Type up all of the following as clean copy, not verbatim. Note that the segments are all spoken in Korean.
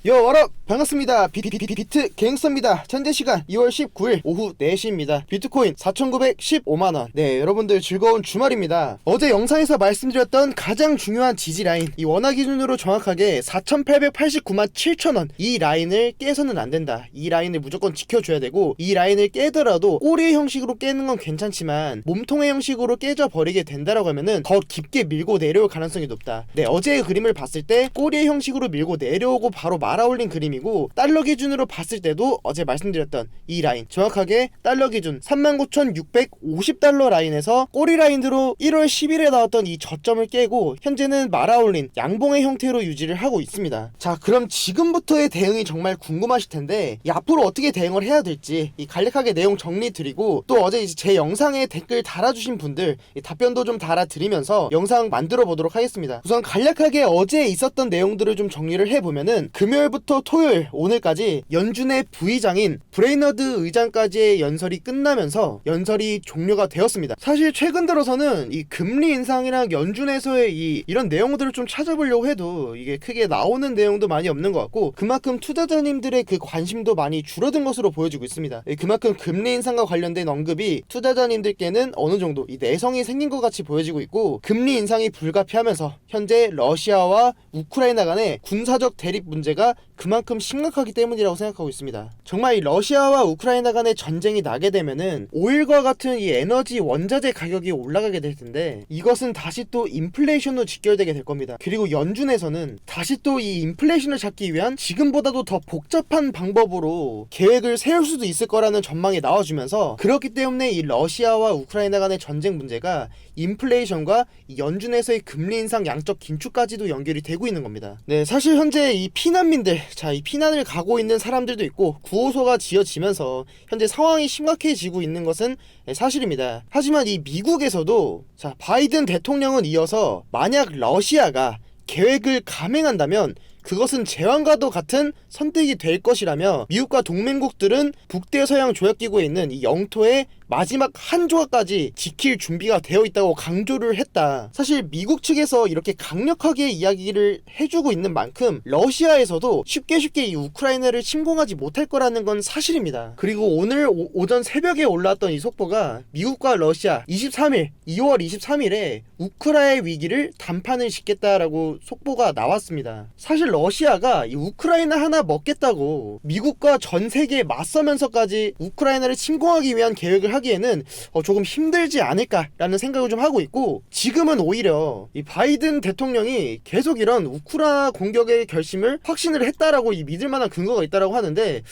요 워럽 반갑습니다. 비트 갱스터입니다. 현재 시간 2월 19일 오후 4시입니다. 비트코인 4,915만원. 네, 여러분들 즐거운 주말입니다. 어제 영상에서 말씀드렸던 가장 중요한 지지라인, 이 원화 기준으로 정확하게 4,889만 7천원, 이 라인을 깨서는 안된다. 이 라인을 무조건 지켜줘야 되고, 이 라인을 깨더라도 꼬리 형식으로 깨는 건 괜찮지만 몸통의 형식으로 깨져버리게 된다라고 하면은 더 깊게 밀고 내려올 가능성이 높다. 네, 어제의 그림을 봤을 때 꼬리의 형식으로 밀고 내려오고 바로 말아올린 그림이고, 달러 기준으로 봤을 때도 어제 말씀드렸던 이 라인, 정확하게 달러 기준 39,650달러 라인에서 꼬리 라인으로 1월 10일에 나왔던 이 저점을 깨고 현재는 말아올린 양봉의 형태로 유지를 하고 있습니다. 자, 그럼 지금부터의 대응이 정말 궁금하실 텐데, 이 앞으로 어떻게 대응을 해야 될지 이 간략하게 내용 정리 드리고, 또 어제 이제 제 영상에 댓글 달아주신 분들 이 답변도 좀 달아드리면서 영상 만들어 보도록 하겠습니다. 우선 간략하게 어제 있었던 내용들을 좀 정리를 해보면은, 금요일부터 토요일 오늘까지 연준의 부의장인 브레이너드 의장까지의 연설이 끝나면서 연설이 종료가 되었습니다. 사실 최근 들어서는 이 금리 인상이랑 연준에서의 이런 내용들을 좀 찾아보려고 해도 이게 크게 나오는 내용도 많이 없는 것 같고, 그만큼 투자자님들의 그 관심도 많이 줄어든 것으로 보여지고 있습니다. 그만큼 금리 인상과 관련된 언급이 투자자님들께는 어느 정도 이 내성이 생긴 것 같이 보여지고 있고, 금리 인상이 불가피하면서 현재 러시아와 우크라이나 간의 군사적 대립 문제가 그만큼 심각하기 때문이라고 생각하고 있습니다. 정말 이 러시아와 우크라이나 간의 전쟁이 나게 되면은 오일과 같은 이 에너지 원자재 가격이 올라가게 될 텐데, 이것은 다시 또 인플레이션으로 직결되게 될 겁니다. 그리고 연준에서는 다시 또 이 인플레이션을 잡기 위한 지금보다도 더 복잡한 방법으로 계획을 세울 수도 있을 거라는 전망이 나와주면서, 그렇기 때문에 이 러시아와 우크라이나 간의 전쟁 문제가 인플레이션과 이 연준에서의 금리 인상 양적 긴축까지도 연결이 되고 있는 겁니다. 네, 사실 현재 이 피난민들, 이 피난을 가고 있는 사람들도 있고 구호소가 지어지면서 현재 상황이 심각해지고 있는 것은 사실입니다. 하지만 이 미국에서도 바이든 대통령은 이어서 만약 러시아가 계획을 감행한다면 그것은 제왕과도 같은 선택이 될 것이라며, 미국과 동맹국들은 북대서양 조약기구에 있는 이 영토의 마지막 한 조각까지 지킬 준비가 되어 있다고 강조를 했다. 사실 미국 측에서 이렇게 강력하게 이야기를 해주고 있는 만큼 러시아에서도 쉽게 이 우크라이나를 침공하지 못할 거라는 건 사실입니다. 그리고 오늘 오전 새벽에 올라왔던 이 속보가 미국과 러시아 23일 2월 23일에 우크라이나의 위기를 단판을 짓겠다라고 속보가 나왔습니다. 사실 러시아가 이 우크라이나 하나 먹겠다고 미국과 전 세계에 맞서면서까지 우크라이나를 침공하기 위한 계획을 하기에는 조금 힘들지 않을까라는 생각을 좀 하고 있고, 지금은 오히려 이 바이든 대통령이 계속 이런 우크라이나 공격의 결심을 확신을 했다라고 이 믿을 만한 근거가 있다라고 하는데,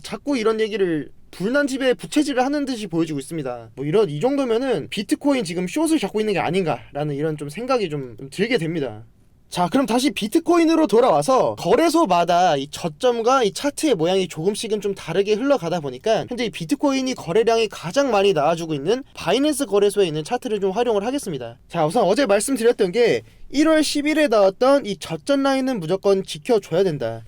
자꾸 이런 얘기를 불난집에 부채질을 하는 듯이 보여지고 있습니다. 이 정도면은 비트코인 지금 숏을 잡고 있는 게 아닌가라는 이런 좀 생각이 좀 들게 됩니다. 자, 그럼 다시 비트코인으로 돌아와서, 거래소마다 이 저점과 이 차트의 모양이 조금씩은 좀 다르게 흘러가다 보니까 현재 이 비트코인이 거래량이 가장 많이 나와주고 있는 바이낸스 거래소에 있는 차트를 좀 활용을 하겠습니다. 자, 우선 어제 말씀드렸던 게 1월 10일에 나왔던 이 저점 라인은 무조건 지켜줘야 된다.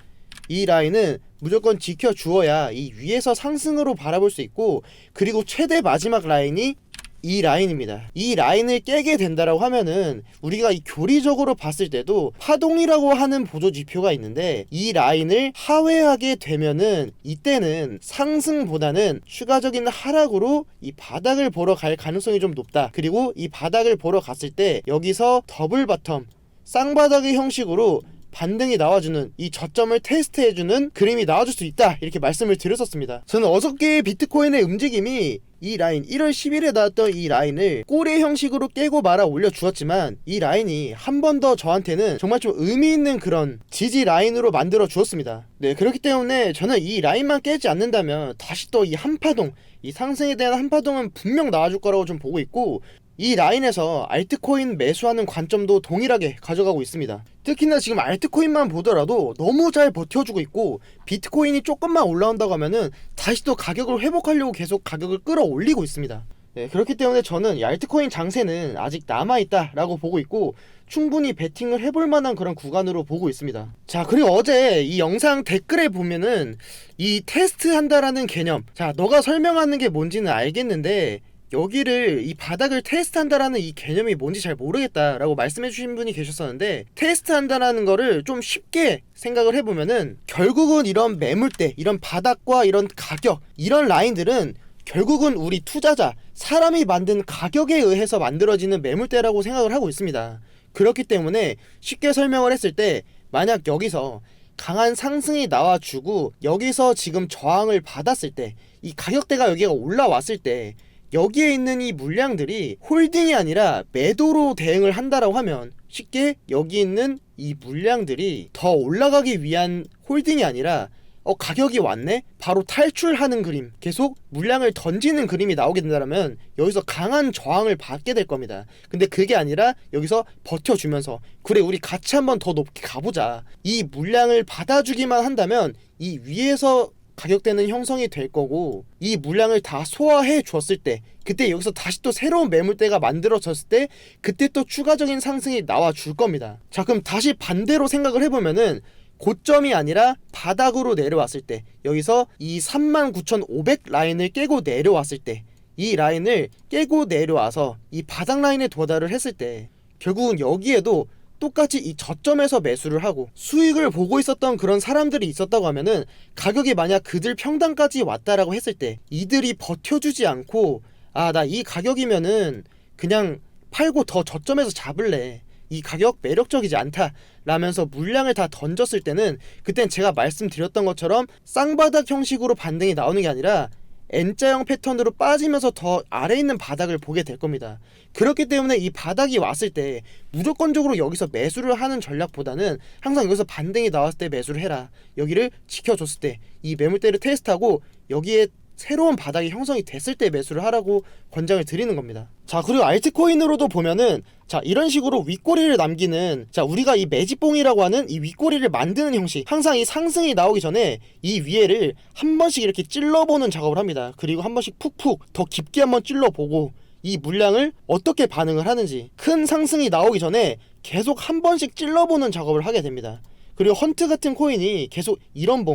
이 라인은 무조건 지켜주어야 이 위에서 상승으로 바라볼 수 있고, 그리고 최대 마지막 라인이 이 라인입니다. 이 라인을 깨게 된다라고 하면은 우리가 이 교리적으로 봤을 때도 파동이라고 하는 보조 지표가 있는데, 이 라인을 하회하게 되면은 이때는 상승보다는 추가적인 하락으로 이 바닥을 보러 갈 가능성이 좀 높다. 그리고 이 바닥을 보러 갔을 때 여기서 더블 바텀, 쌍바닥의 형식으로 반등이 나와주는, 이 저점을 테스트해주는 그림이 나와줄 수 있다, 이렇게 말씀을 드렸었습니다. 저는 어저께 비트코인의 움직임이 이 라인, 1월 10일에 나왔던 이 라인을 꼬리 형식으로 깨고 말아 올려주었지만, 이 라인이 한 번 더 저한테는 정말 좀 의미 있는 그런 지지 라인으로 만들어 주었습니다. 네, 그렇기 때문에 저는 이 라인만 깨지 않는다면 다시 또 이 한파동, 이 상승에 대한 한파동은 분명 나와줄 거라고 좀 보고 있고, 이 라인에서 알트코인 매수하는 관점도 동일하게 가져가고 있습니다. 특히나 지금 알트코인만 보더라도 너무 잘 버텨주고 있고, 비트코인이 조금만 올라온다고 하면은 다시 또 가격을 회복하려고 계속 가격을 끌어올리고 있습니다. 네, 그렇기 때문에 저는 이 알트코인 장세는 아직 남아있다라고 보고 있고, 충분히 베팅을 해볼 만한 그런 구간으로 보고 있습니다. 자, 그리고 어제 이 영상 댓글에 보면은 이 테스트 한다라는 개념, 너가 설명하는 게 뭔지는 알겠는데 여기를 이 바닥을 테스트한다라는 이 개념이 뭔지 잘 모르겠다라고 말씀해 주신 분이 계셨었는데, 테스트한다라는 거를 좀 쉽게 생각을 해보면은 결국은 이런 매물대, 이런 바닥과 이런 가격, 이런 라인들은 결국은 우리 투자자, 사람이 만든 가격에 의해서 만들어지는 매물대라고 생각을 하고 있습니다. 그렇기 때문에 쉽게 설명을 했을 때, 만약 여기서 강한 상승이 나와주고 여기서 지금 저항을 받았을 때, 이 가격대가 여기가 올라왔을 때 여기에 있는 이 물량들이 홀딩이 아니라 매도로 대응을 한다라고 하면, 쉽게 여기 있는 이 물량들이 더 올라가기 위한 홀딩이 아니라 가격이 왔네? 바로 탈출하는 그림, 계속 물량을 던지는 그림이 나오게 된다면 여기서 강한 저항을 받게 될 겁니다. 근데 그게 아니라 여기서 버텨주면서, 그래 우리 같이 한번 더 높게 가보자, 이 물량을 받아주기만 한다면 이 위에서 가격대는 형성이 될 거고, 이 물량을 다 소화해 줬을 때, 그때 여기서 다시 또 새로운 매물대가 만들어졌을 때 그때 또 추가적인 상승이 나와 줄 겁니다. 자, 그럼 다시 반대로 생각을 해보면은, 고점이 아니라 바닥으로 내려왔을 때, 여기서 이 39,500 라인을 깨고 내려왔을 때, 이 라인을 깨고 내려와서 이 바닥 라인에 도달을 했을 때, 결국은 여기에도 똑같이 이 저점에서 매수를 하고 수익을 보고 있었던 그런 사람들이 있었다고 하면은, 가격이 만약 그들 평단까지 왔다라고 했을 때 이들이 버텨주지 않고, 아, 나 이 가격이면은 그냥 팔고 더 저점에서 잡을래, 이 가격 매력적이지 않다 라면서 물량을 다 던졌을 때는, 그땐 제가 말씀드렸던 것처럼 쌍바닥 형식으로 반등이 나오는 게 아니라 N자형 패턴으로 빠지면서 더 아래에 있는 바닥을 보게 될 겁니다. 그렇기 때문에 이 바닥이 왔을 때 무조건적으로 여기서 매수를 하는 전략보다는 항상 여기서 반등이 나왔을 때 매수를 해라, 여기를 지켜줬을 때 이 매물대를 테스트하고 여기에 새로운 바닥이 형성이 됐을 때 매수를 하라고 권장을 드리는 겁니다. 자, 그리고 알트코인으로도 보면은, 자, 이런 식으로 윗꼬리를 남기는, 자, 우리가 이 매집봉이라고 하는 이 윗꼬리를 만드는 형식, 항상 이 상승이 나오기 전에 이 위에를 한 번씩 이렇게 찔러보는 작업을 합니다. 그리고 한 번씩 푹푹 더 깊게 한번 찔러보고 이 물량을 어떻게 반응을 하는지, 큰 상승이 나오기 전에 계속 한 번씩 찔러보는 작업을 하게 됩니다. 그리고 헌트 같은 코인이 계속 이런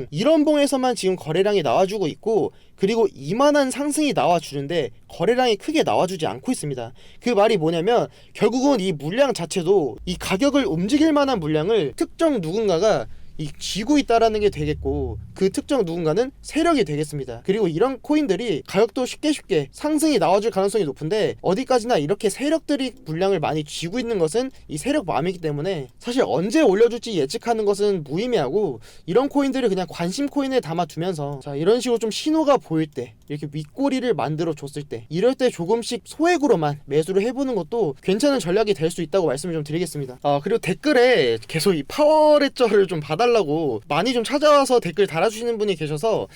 봉에서만 지금 거래량이 나와주고 있고, 그리고 이만한 상승이 나와주는데 거래량이 크게 나와주지 않고 있습니다. 그 말이 뭐냐면, 결국은 이 물량 자체도 이 가격을 움직일 만한 물량을 특정 누군가가 쥐고 있다라는 게 되겠고, 그 특정 누군가는 세력이 되겠습니다. 그리고 이런 코인들이 가격도 쉽게 상승이 나와줄 가능성이 높은데, 어디까지나 이렇게 세력들이 물량을 많이 쥐고 있는 것은 이 세력 마음이기 때문에 사실 언제 올려줄지 예측하는 것은 무의미하고, 이런 코인들을 그냥 관심 코인에 담아두면서, 자, 이런 식으로 좀 신호가 보일 때, 이렇게 윗꼬리를 만들어 줬을 때, 이럴 때 조금씩 소액으로만 매수를 해보는 것도 괜찮은 전략이 될 수 있다고 말씀을 좀 드리겠습니다. 그리고 댓글에 계속 이 파워레저를 좀 봐달라고 많이 좀 찾아와서 댓글 달아주시는 분이 계셔서,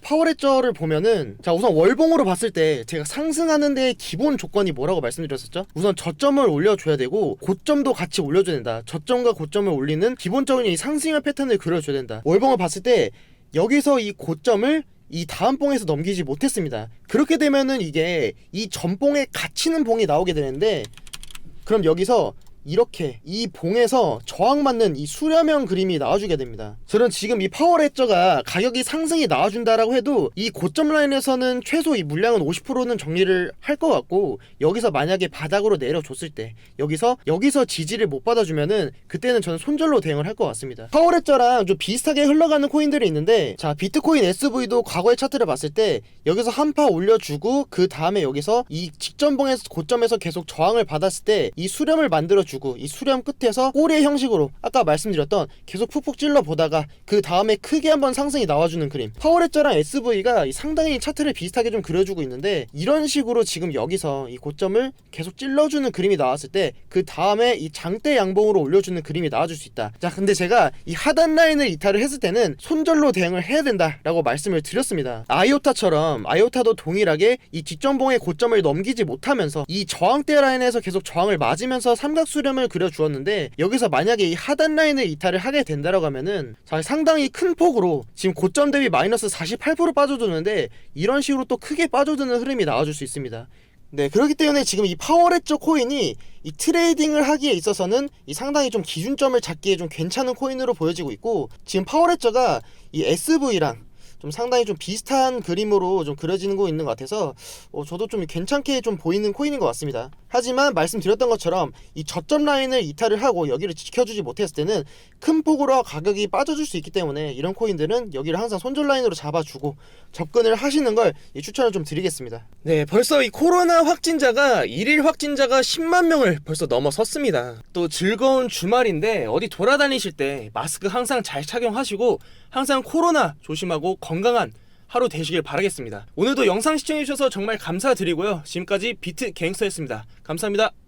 파워레저를 보면은, 자, 우선 월봉으로 봤을 때 제가 상승하는 데의 기본 조건이 뭐라고 말씀드렸었죠? 우선 저점을 올려줘야 되고 고점도 같이 올려줘야 된다. 저점과 고점을 올리는 기본적인 이 상승의 패턴을 그려줘야 된다. 월봉을 봤을 때 여기서 이 고점을 이 다음 봉에서 넘기지 못했습니다. 그렇게 되면은 이게 이 전봉에 갇히는 봉이 나오게 되는데, 그럼 여기서 이렇게 이 봉에서 저항받는 이 수렴형 그림이 나와주게 됩니다. 저는 지금 이 파워레저가 가격이 상승이 나와준다라고 해도 이 고점 라인에서는 최소 이 물량은 50%는 정리를 할 것 같고, 여기서 만약에 바닥으로 내려줬을 때 여기서 지지를 못 받아주면은 그때는 저는 손절로 대응을 할 것 같습니다. 파워레저랑 좀 비슷하게 흘러가는 코인들이 있는데, 자, 비트코인 SV도 과거의 차트를 봤을 때 여기서 한파 올려주고 그 다음에 여기서 이 직전봉에서 고점에서 계속 저항을 받았을 때 이 수렴을 만들어주고, 이 수렴 끝에서 꼬리의 형식으로 아까 말씀드렸던 계속 푹푹 찔러 보다가 그 다음에 크게 한번 상승이 나와주는 그림, 파워레저랑 SV가 상당히 차트를 비슷하게 좀 그려주고 있는데, 이런 식으로 지금 여기서 이 고점을 계속 찔러주는 그림이 나왔을 때 그 다음에 이 장대 양봉으로 올려주는 그림이 나와줄 수 있다. 자, 근데 제가 이 하단 라인을 이탈을 했을 때는 손절로 대응을 해야 된다라고 말씀을 드렸습니다. 아이오타도 동일하게 이 뒷전봉의 고점을 넘기지 못하면서 이 저항대 라인에서 계속 저항을 맞으면서 삼각수 수렴을 그려주었는데, 여기서 만약에 이 하단 라인을 이탈을 하게 된다라고 하면은 상당히 큰 폭으로 지금 고점 대비 마이너스 48% 빠져드는데, 이런 식으로 또 크게 빠져드는 흐름이 나와줄 수 있습니다. 네, 그렇기 때문에 지금 이 파워레저 코인이 이 트레이딩을 하기에 있어서는 이 상당히 좀 기준점을 잡기에 좀 괜찮은 코인으로 보여지고 있고, 지금 파워레저가 이 SV랑 좀 상당히 좀 비슷한 그림으로 좀 그려지는 거 있는 것 같아서 저도 좀 괜찮게 좀 보이는 코인인 것 같습니다. 하지만 말씀드렸던 것처럼 이 저점 라인을 이탈을 하고 여기를 지켜주지 못했을 때는 큰 폭으로 가격이 빠져줄 수 있기 때문에 이런 코인들은 여기를 항상 손절 라인으로 잡아주고 접근을 하시는 걸 추천을 좀 드리겠습니다. 네, 벌써 이 코로나 확진자가 일일 확진자가 10만 명을 벌써 넘어섰습니다. 또 즐거운 주말인데 어디 돌아다니실 때 마스크 항상 잘 착용하시고 항상 코로나 조심하고 건강한 하루 되시길 바라겠습니다. 오늘도 영상 시청해주셔서 정말 감사드리고요. 지금까지 비트 갱스터였습니다. 감사합니다.